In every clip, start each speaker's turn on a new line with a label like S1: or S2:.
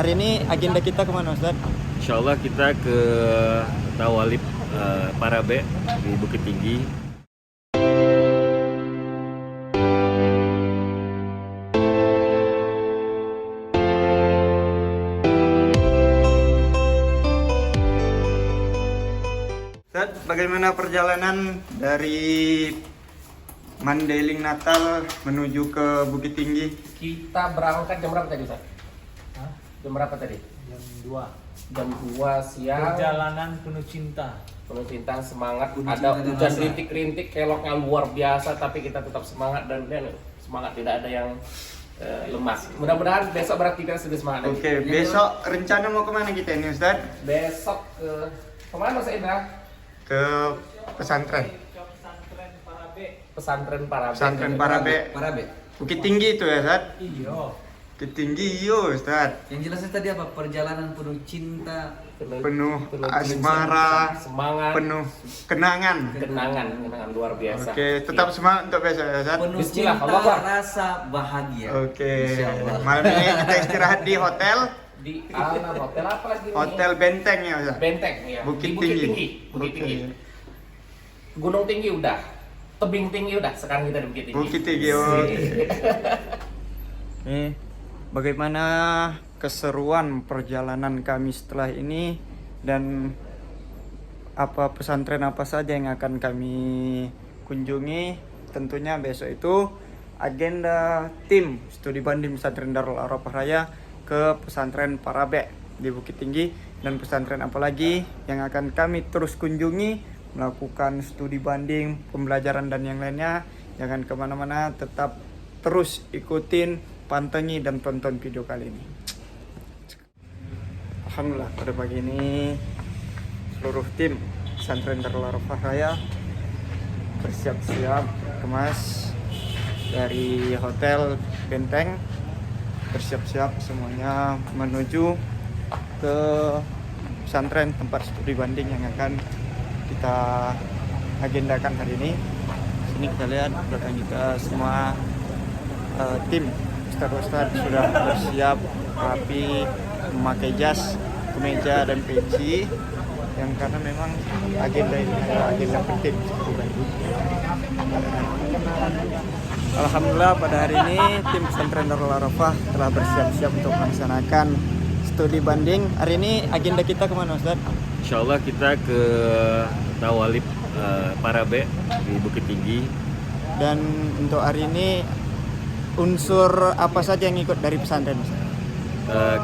S1: hari ini agenda kita kemana Ustaz?
S2: Insya Allah kita ke Tawalib Parabe di Bukit Tinggi.
S1: Ustaz, bagaimana perjalanan dari Mandailing Natal menuju ke Bukit Tinggi?
S3: Kita berangkat jam berapa tadi, Ustaz? Jam berapa tadi?
S4: Jam 2.
S3: Jam 2 siang.
S4: Perjalanan penuh cinta.
S3: Penuh cinta, semangat.
S5: Penuh
S3: Ada
S5: cinta dan
S3: hujan
S5: rasa.
S3: rintik-rintik, keloknya luar biasa, tapi kita tetap semangat dan semangat, tidak ada yang lemas. Mudah-mudahan besok beraktivitas sudah semangat lagi.
S1: Oke, besok rencana mau kemana kita ini Ustaz?
S3: Besok ke kemana Mas Indra?
S1: Ke pesantren.
S3: Pesantren Parabe.
S1: Pesantren Parabe.
S5: Parabe.
S1: Bukit Tinggi itu ya Ustaz?
S4: Iyo.
S1: Bukit Tinggi yo Ustaz.
S5: Yang jelasnya tadi apa? Perjalanan penuh cinta.
S1: Penuh asmara,
S3: semangat,
S1: penuh kenangan.
S3: kenangan luar biasa.
S1: Oke, tetap semangat untuk besok ya Ustaz.
S5: Penuh
S3: Bismillah,
S5: cinta,
S3: Allah.
S5: rasa bahagia.
S1: Oke,
S5: Insyaallah.
S1: malam ini kita istirahat di hotel
S3: Di hotel apa lagi? ini?
S1: Hotel Benteng ya Ustaz.
S3: Benteng ya.
S1: Bukit
S3: Di Bukit
S1: Tinggi.
S3: Tinggi. Bukit
S1: Oke.
S3: Tinggi. Gunung Tinggi udah. Tebing tinggi udah. Sekarang kita di Bukit Tinggi.
S1: Bukit Tinggi. Oke. Nih, bagaimana keseruan perjalanan kami setelah ini dan apa pesantren apa saja yang akan kami kunjungi? Tentunya besok itu agenda tim studi banding pesantren Darul Arafah Raya ke pesantren Parabe di Bukit Tinggi, dan pesantren apalagi yang akan kami terus kunjungi, melakukan studi banding, pembelajaran dan yang lainnya. Jangan kemana-mana, tetap terus ikutin, pantengi dan tonton video kali ini. Alhamdulillah pada pagi ini seluruh tim pesantren Darul Arafah Raya bersiap-siap kemas dari hotel Benteng, bersiap-siap semuanya menuju ke pesantren tempat studi banding yang akan kita agendakan hari ini. Sini kita lihat belakang kita semua tim ustadz sudah bersiap rapi, memakai jas, kemeja dan peci, yang karena memang agenda ini adalah agenda penting. Alhamdulillah pada hari ini tim pesantren Darul Arafah telah bersiap-siap untuk melaksanakan studi banding. Hari ini agenda kita kemana Ustaz?
S2: Insya Allah kita ke Tawalib Parabe di Bukit Tinggi.
S1: Dan untuk hari ini unsur apa saja yang ikut dari pesantren Ustaz?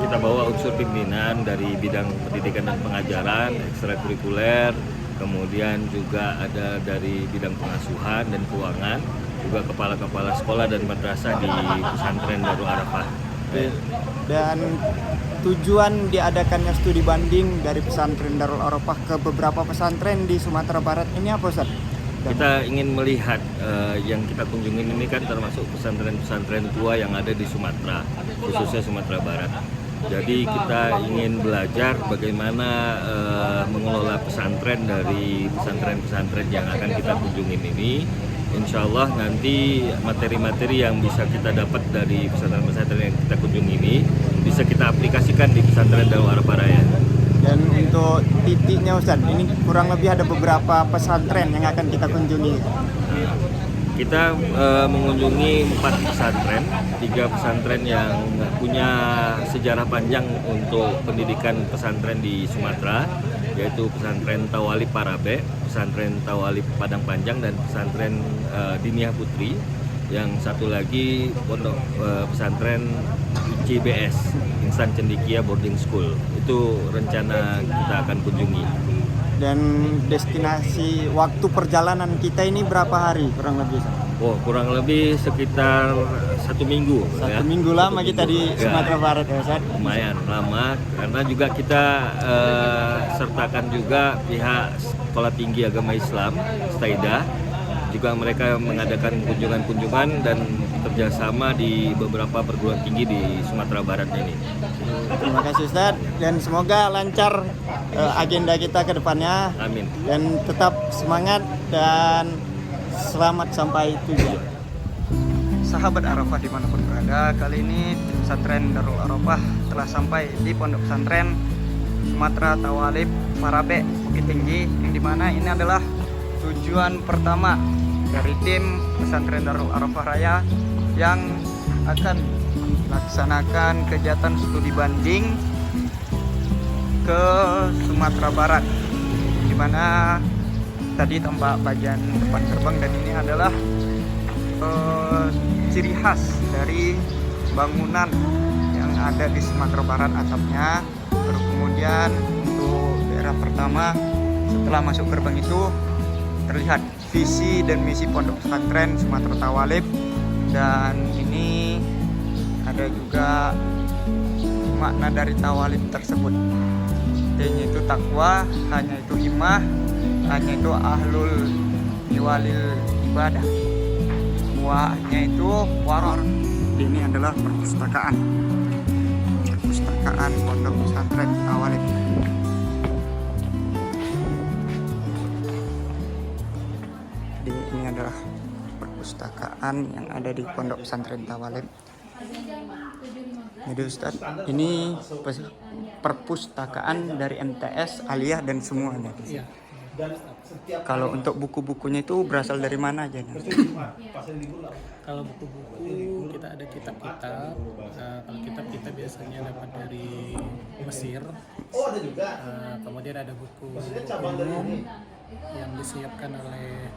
S2: Kita bawa unsur pimpinan dari bidang pendidikan dan pengajaran, ekstrakurikuler, kemudian juga ada dari bidang pengasuhan dan keuangan, juga kepala-kepala sekolah dan madrasah di pesantren Darul Arafah.
S1: Dan tujuan diadakannya studi banding dari pesantren Darul Arafah ke beberapa pesantren di Sumatera Barat ini apa Ustaz?
S2: Kita ingin melihat yang kita kunjungin ini kan termasuk pesantren-pesantren tua yang ada di Sumatera, khususnya Sumatera Barat. Jadi kita ingin belajar bagaimana mengelola pesantren dari pesantren-pesantren yang akan kita kunjungin ini. Insya Allah nanti materi-materi yang bisa kita dapat dari pesantren-pesantren yang kita kunjungi ini bisa kita aplikasikan di pesantren Darul Arafah Raya.
S1: Dan untuk titiknya Ustaz, ini kurang lebih ada beberapa pesantren yang akan kita kunjungi.
S2: Kita mengunjungi 4 pesantren, 3 pesantren yang punya sejarah panjang untuk pendidikan pesantren di Sumatera, yaitu pesantren Tawalib Parabe, pesantren Tawalib Padang Panjang, dan pesantren Diniyah Putri. Yang satu lagi pondok pesantren ICBS, Insan Cendikia Boarding School. Itu rencana kita akan kunjungi.
S1: Dan destinasi waktu perjalanan kita ini berapa hari kurang lebih?
S2: Oh, kurang lebih sekitar 1 minggu.
S1: Satu minggu lama kita di
S2: Ya.
S1: Sumatera Barat ya Ustaz.
S2: Lumayan lama, karena juga kita sertakan juga pihak Sekolah Tinggi Agama Islam, STAIDA. Juga mereka mengadakan kunjungan-kunjungan dan kerjasama di beberapa perguruan tinggi di Sumatera Barat ini.
S1: Terima kasih Ustaz, dan semoga lancar agenda kita ke depannya.
S2: Amin.
S1: Dan tetap semangat dan selamat sampai tujuan. Sahabat Arafah dimanapun berada, kali ini tim pesantren Darul Arafah telah sampai di Pondok Pesantren Sumatera Tawalib Parabe Bukit Tinggi, yang dimana ini adalah tujuan pertama dari tim Pesantren Darul Arafah Raya yang akan melaksanakan kegiatan studi banding ke Sumatera Barat, dimana tadi tampak bagian depan gerbang, dan ini adalah ciri khas dari bangunan yang ada di Sumatera Barat atapnya. Baru kemudian untuk daerah pertama setelah masuk gerbang itu terlihat visi dan misi Pondok Pesantren Sumatera Tawalib, dan ini ada juga makna dari Tawalib tersebut. T-nya itu takwa, hanya itu himmah, hanya itu ahlul iwalil ibadah, wa-nya itu waror. Ini adalah perpustakaan Pondok Pesantren Tawalib. Jadi ini adalah perpustakaan yang ada di Pondok Pesantren Tawalib. Jadi Ustadz, ini perpustakaan dari MTS, Aliyah dan semuanya.
S4: Iya.
S1: Kalau untuk buku-bukunya itu berasal dari mana aja?
S4: Kalau buku-buku kita ada kitab-kitab. Kalau kitab kita biasanya dapat dari Mesir. Kemudian ada buku umum yang disiapkan oleh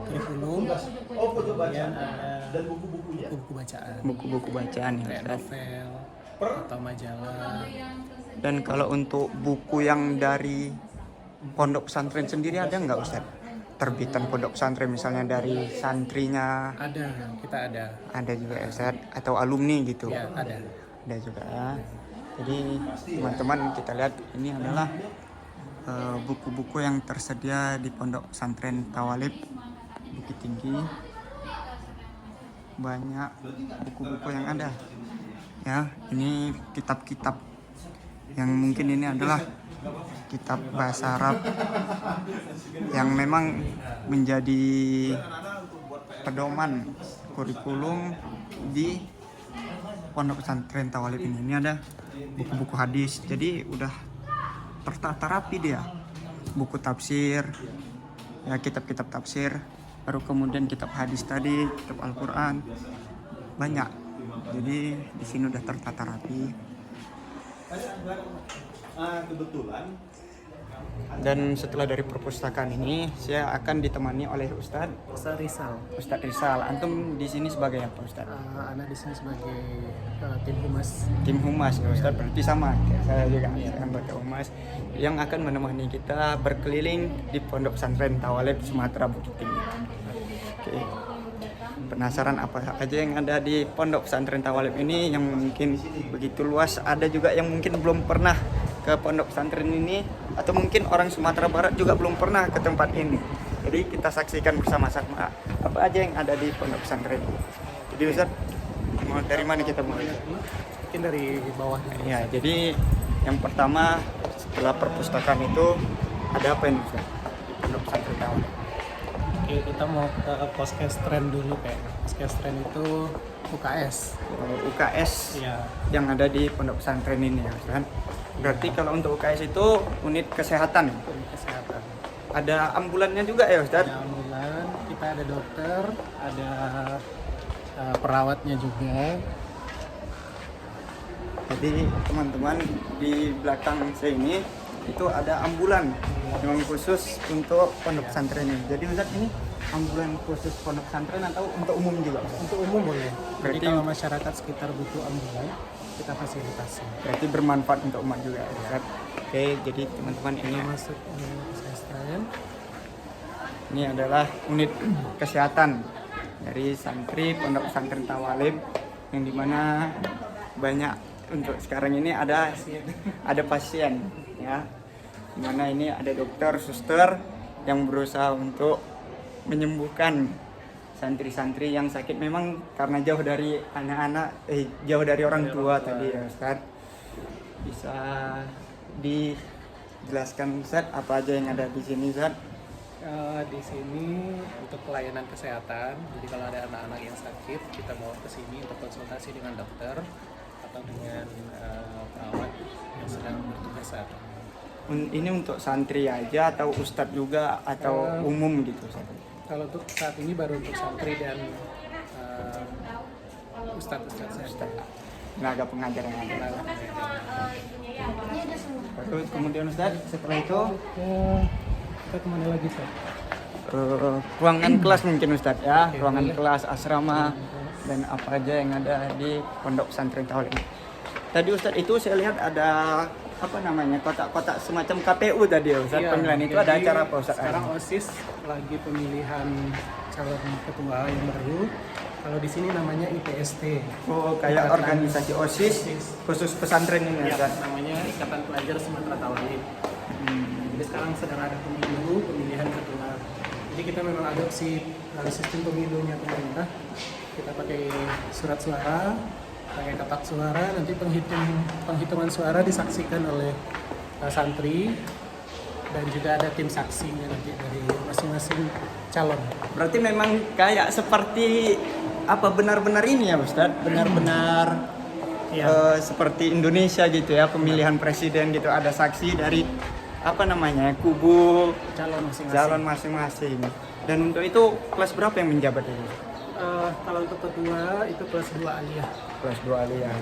S4: kurikulum. Kemudian ada buku-buku bacaan.
S1: Buku-buku bacaan ya,
S4: Kayak
S1: Ustadz.
S4: novel atau majalah.
S1: Dan kalau untuk buku yang dari Pondok Pesantren sendiri ada nggak, Ustadz? Terbitan Pondok Pesantren misalnya dari santrinya
S4: Ada, kita ada.
S1: ada juga ya, Ustadz? Atau alumni gitu?
S4: Ya, ada.
S1: Ada juga ya. Jadi teman-teman, kita lihat ini adalah buku-buku yang tersedia di Pondok Pesantren Tawalib Bukit Tinggi. Banyak buku-buku yang ada ya. Ini kitab-kitab yang mungkin ini adalah kitab bahasa Arab yang memang menjadi pedoman kurikulum di Pondok Pesantren Tawalib ini. Ini ada buku-buku hadis, jadi udah tertata rapi dia. Buku tafsir, ya kitab-kitab tafsir, baru kemudian kitab hadis tadi, kitab Al-Quran, banyak. Jadi di sini udah tertata rapi. Dan setelah dari perpustakaan ini, saya akan ditemani oleh Ustadz
S4: Rizal.
S1: Rizal. Antum di sini sebagai apa, Ustadz?
S4: Anak di sini sebagai tim humas.
S1: Tim humas ya, Ustadz, berarti sama kayak saya juga, saya anggota humas yang akan menemani kita berkeliling di Pondok Pesantren Tawalib Sumatera Bukit Tinggi. Oke. Penasaran apa aja yang ada di Pondok Pesantren Tawalib ini yang mungkin begitu luas. Ada juga yang mungkin belum pernah ke Pondok Pesantren ini, atau mungkin orang Sumatera Barat juga belum pernah ke tempat ini. Jadi kita saksikan bersama-sama apa aja yang ada di Pondok Pesantren. Jadi Ustaz, mau dari mana kita mulai?
S4: Mungkin dari bawah.
S1: Ya, jadi yang pertama setelah perpustakaan itu ada apa ini Ustaz di Pondok Pesantren Tawalib?
S4: Oke, kita mau ke Poskestren dulu kayak. Poskestren itu UKS.
S1: UKS
S4: Iya.
S1: yang ada di Pondok Pesantren ini ya Ustaz. Berarti kalau untuk UKS itu unit kesehatan.
S4: Unit kesehatan.
S1: Ada ambulannya juga ya Ustaz?
S4: Ada ambulan, kita ada dokter, ada perawatnya juga.
S1: Jadi teman-teman di belakang saya ini itu ada ambulan memang khusus untuk Pondok Pesantren ini. Jadi Ustaz, ini ambulan khusus Pondok Pesantren atau untuk umum juga?
S4: Untuk umum boleh. Jadi
S1: Berarti-
S4: kalau masyarakat sekitar butuh ambulan, kita fasilitasi.
S1: Berarti bermanfaat untuk umat juga ya Ustaz. Oke, jadi teman-teman ini
S4: Masuk Poskestren.
S1: ini adalah unit kesehatan dari santri Pondok Pesantren Tawalib, yang dimana banyak untuk sekarang ini ada pasien ya, dimana ini ada dokter, suster yang berusaha untuk menyembuhkan santri-santri yang sakit memang karena jauh dari anak-anak, jauh dari orang tua tadi ya Ustaz. Bisa dijelaskan Ustaz apa aja yang ada di sini Ustaz?
S4: Di sini untuk pelayanan kesehatan. Jadi kalau ada anak-anak yang sakit, kita bawa ke sini untuk konsultasi dengan dokter atau dengan Ustaz.
S1: Ini untuk santri aja atau ustadz juga atau umum gitu Ustaz?
S4: Kalau untuk saat ini baru untuk santri dan ustadz saya.
S1: Tenaga pengajar yang ada. Terus kemudian Ustaz, setelah itu
S4: Kita kemana lagi Ustaz?
S1: ruangan kelas mungkin Ustaz ya, ruangan kelas, asrama dan apa aja yang ada di Pondok Pesantren Tawalib. Tadi Ustaz itu saya lihat ada apa namanya, kotak-kotak semacam KPU tadi ya Ustaz,
S4: Iya,
S1: pemilihan itu ada
S4: jadi
S1: acara apa Ustaz?
S4: Sekarang OSIS lagi pemilihan calon ketua yang baru. Kalau di sini namanya IPST.
S1: Oh, kayak organisasi OSIS khusus pesantren ini
S4: Ya,
S1: Ustaz.
S4: namanya Ikatan Pelajar Sumatera Tawalib. Jadi sekarang sedang ada pemilihan ketua. Jadi kita memang adopsi sistem pemilunya pemerintah. Kita pakai surat suara, pakai kotak suara, nanti penghitungan suara disaksikan oleh santri dan juga ada tim saksinya nanti dari masing-masing calon.
S1: Berarti memang kayak seperti apa benar-benar ini ya Ustaz? Benar-benar
S4: Iya.
S1: seperti Indonesia gitu ya, pemilihan presiden gitu, ada saksi dari apa namanya, kubu
S4: Calon masing-masing.
S1: calon masing-masing. Dan untuk itu kelas berapa yang menjabat ini?
S4: Kalau untuk ketua itu kelas 2 aliyah.
S1: Kelas 2 aliyah.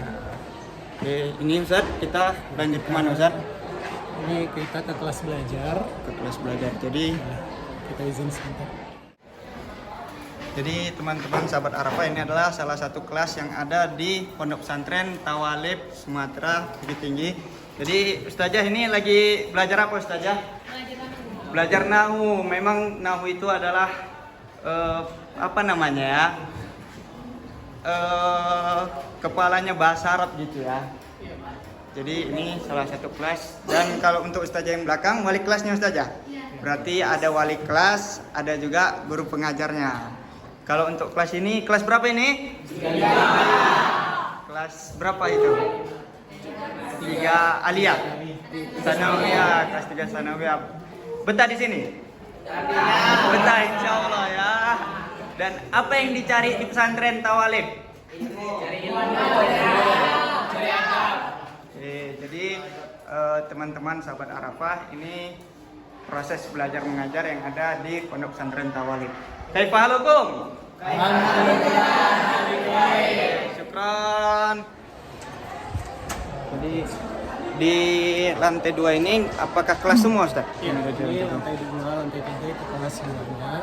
S1: Oke, ini Ustaz, kita lanjut kemana Ustaz?
S4: Ini kita ke kelas belajar.
S1: Ke kelas belajar. Jadi
S4: Kita izin sebentar.
S1: teman-teman sahabat Arafah, ini adalah salah satu kelas yang ada di Pondok Pesantren Tawalib Sumatera Bukit Tinggi. Jadi Ustazah ini lagi belajar apa Ustazah? Belajar nahu. Memang nahu itu adalah apa namanya ya? Kepalanya bahasa Arab gitu ya. Jadi ini salah satu kelas. Dan kalau untuk Ustazah yang belakang, wali kelasnya Ustazah? Berarti ada wali kelas, ada juga guru pengajarnya. Kalau untuk kelas ini, kelas berapa ini? 3. Kelas berapa itu? 3 aliyah. Sanawiyah, kelas 3 sanawiyah. Betah di sini? Betah insya Allah ya. Dan apa yang dicari di pesantren Tawalib? Jadi teman-teman sahabat Arafah, ini proses belajar mengajar yang ada di Pondok Pesantren Tawalib. Kaifahalukum? Syukran. Jadi di lantai 2 ini apakah kelas semua Ustaz?
S4: Iya, ini lantai 2, lantai 3 itu kelas semuanya.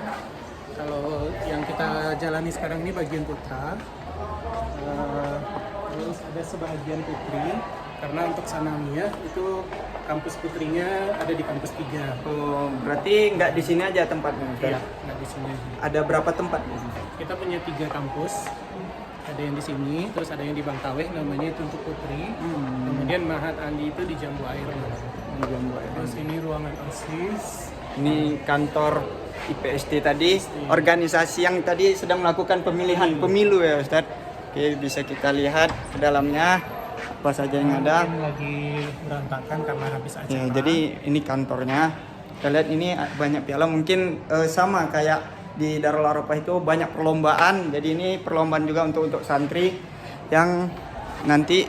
S4: Kalau yang kita jalani sekarang ini bagian putra. Terus ada sebagian putri. Karena untuk sanawiyah itu kampus putrinya ada di kampus 3.
S1: Oh, berarti nggak di sini aja tempatnya Ustaz?
S4: Iya, nggak di sini.
S1: Ada berapa tempat?
S4: Kita punya 3 kampus. Ada yang di sini, terus ada yang di Bangkaweh namanya itu untuk putri. Kemudian Mahat Andi itu di Jambu Air. Terus ini ruangan OSIS.
S1: Ini kantor IPST tadi, organisasi yang tadi sedang melakukan pemilihan pemilu ya Ustaz. Oke, bisa kita lihat ke dalamnya apa saja yang ada.
S4: Mungkin lagi berantakan karena habis acara.
S1: Ya, jadi ini kantornya. Kita lihat ini banyak piala, mungkin sama kayak di Darul Arafah itu banyak perlombaan. Jadi ini perlombaan juga untuk santri yang nanti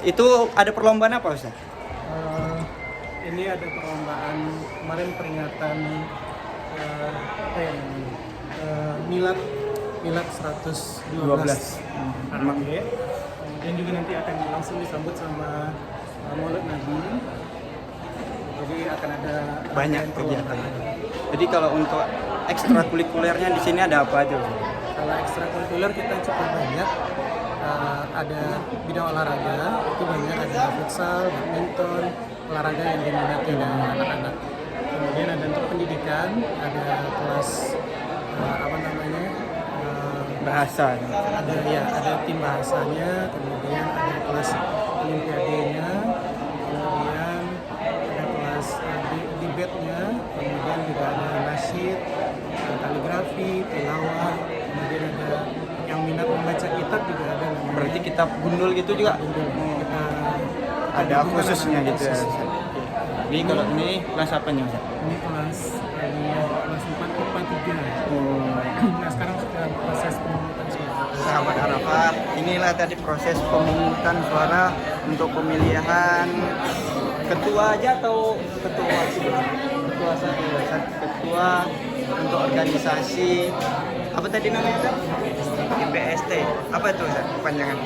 S1: itu ada perlombaan apa Ustaz?
S4: Ini ada perlombaan kemarin peringatan apa ya namanya? Milad 112 Arafah. Dan juga nanti akan langsung disambut sama Maulid Nabi. Jadi akan ada
S1: Banyak
S4: rangkaian
S1: kegiatan.
S4: perlombaan.
S1: Jadi kalau untuk ekstrakurikulernya di sini ada apa aja Ustaz?
S4: Kalau ekstrakurikuler kita cukup banyak. Ada bidang olahraga, itu banyak, ada futsal, badminton, olahraga yang diminati oleh anak-anak. Kemudian ada untuk pendidikan, ada kelas apa namanya,
S1: Bahasa.
S4: ada tim bahasanya, kemudian ada kelas olimpiadenya, kemudian ada kelas debatnya, kemudian juga ada nasyid, kaligrafi, tilawah, kemudian ada yang minat membaca kitab juga ada.
S1: Berarti kitab gundul gitu juga?
S4: Kita
S1: Ada khususnya gitu ya Ustaz? Jadi kalau ini kelas apanya Ustaz?
S4: ini kelas 4 ke 3. Nah sekarang sedang proses pemungutan suara.
S1: Sahabat Arafah, inilah tadi proses pemungutan suara untuk pemilihan ketua aja atau ketua ketua saya Ustaz. Ketua untuk organisasi apa tadi namanya Ustaz? IPST. Apa itu Ustaz panjangan?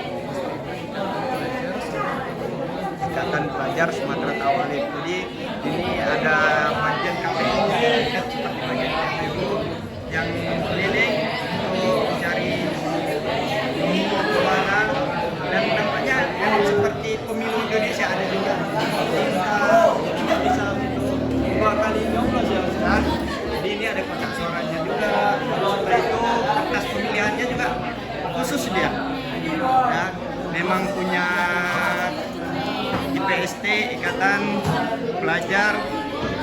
S1: Ikatan Pelajar Sumatera Tawalib. Jadi ini ada bagian KPU seperti bagian KPU yang keliling untuk mencari suara dan nampaknya yang seperti pemilu Indonesia ada juga kita bisa untuk 2 kali nyoblos ya Ustaz. Jadi ini ada kotak suaranya juga. Setelah itu kertas pemilihannya juga khusus dia. Ya, memang punya IPST Ikatan Pelajar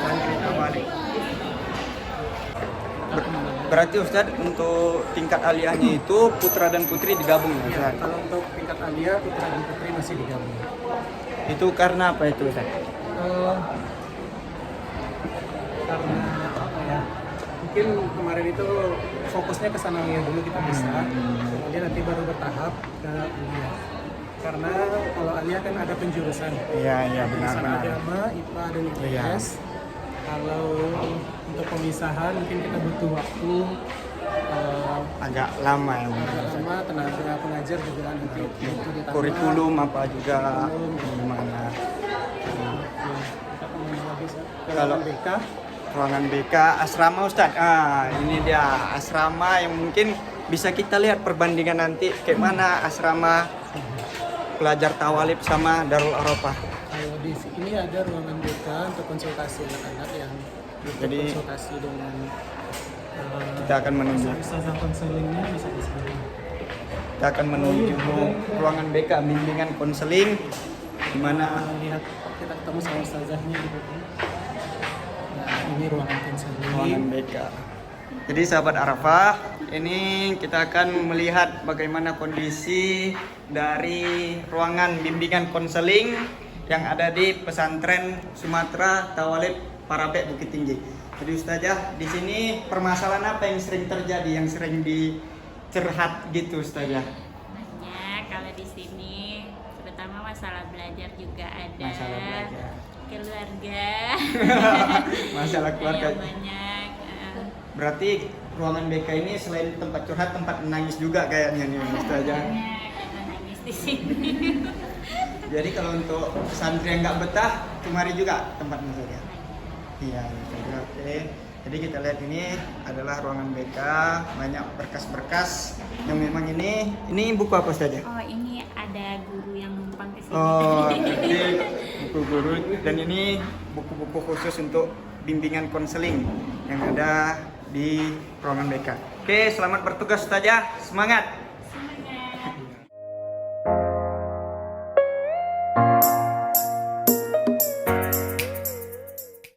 S1: Santri Tawalib. Berarti Ustaz untuk tingkat aliyahnya itu putra dan putri digabung ya Ustaz?
S4: Kalau untuk tingkat alia, putra dan putri masih digabung.
S1: Itu karena apa itu Ustaz?
S4: Karena apa ya? Mungkin kemarin itu fokusnya ke sana ya dulu kita bisa, kemudian nanti baru bertahap ke alia. Karena kalau alia kan ada penjurusan.
S1: Iya
S4: Jurusan
S1: benar-benar.
S4: agama, IPA dan IPS.
S1: Iya.
S4: Kalau untuk pemisahan mungkin kita butuh waktu
S1: Agak lama ya.
S4: agak lama, tenaga pengajar juga nanti butuh ditambah.
S1: Kurikulum apa juga
S4: Kurikulum.
S1: gimana?
S4: Kita kemana lagi Sat? Ke
S1: Kalau-
S4: BK.
S1: Ruangan BK asrama Ustaz. Ini dia asrama yang mungkin bisa kita lihat perbandingan nanti kayak mana asrama pelajar Tawalib sama Darul Arafah.
S4: Kalau di sini ada ruangan BK untuk konsultasi anak-anak yang butuh
S1: Jadi-
S4: konsultasi dengan
S1: Kita akan menuju.
S4: ustazah konselingnya bisa di sini.
S1: Kita akan menuju ruangan BK bimbingan konseling di mana
S4: Lihat kita ketemu sama ustazahnya gitu. Nah, ini ruangan konseling.
S1: ruangan BK. Jadi sahabat Arafah, ini kita akan melihat bagaimana kondisi dari ruangan bimbingan konseling yang ada di pesantren Sumatera Tawalib Parabek Bukit Tinggi. Jadi Ustazah, di sini permasalahan apa yang sering terjadi, yang sering dicerhat gitu Ustazah?
S6: Banyak kalau di sini, terutama masalah belajar juga ada.
S1: Masalah belajar.
S6: Keluarga.
S1: Masalah keluarga.
S6: Yang banyak.
S1: Berarti ruangan BK ini selain tempat curhat, tempat menangis juga kayaknya nih Ustazah.
S6: Banyak yang nangis di sini.
S1: Jadi kalau untuk santri yang nggak betah, kemari juga tempatnya saja. Iya, Ustazah. Oke. Jadi kita lihat ini adalah ruangan BK, banyak berkas-berkas yang memang ini buku apa saja?
S6: Oh, ini ada guru yang numpang ke sini.
S1: Oh, jadi buku guru dan ini buku-buku khusus untuk bimbingan konseling yang ada di ruangan BK. Oke, selamat bertugas Ustazah. Semangat.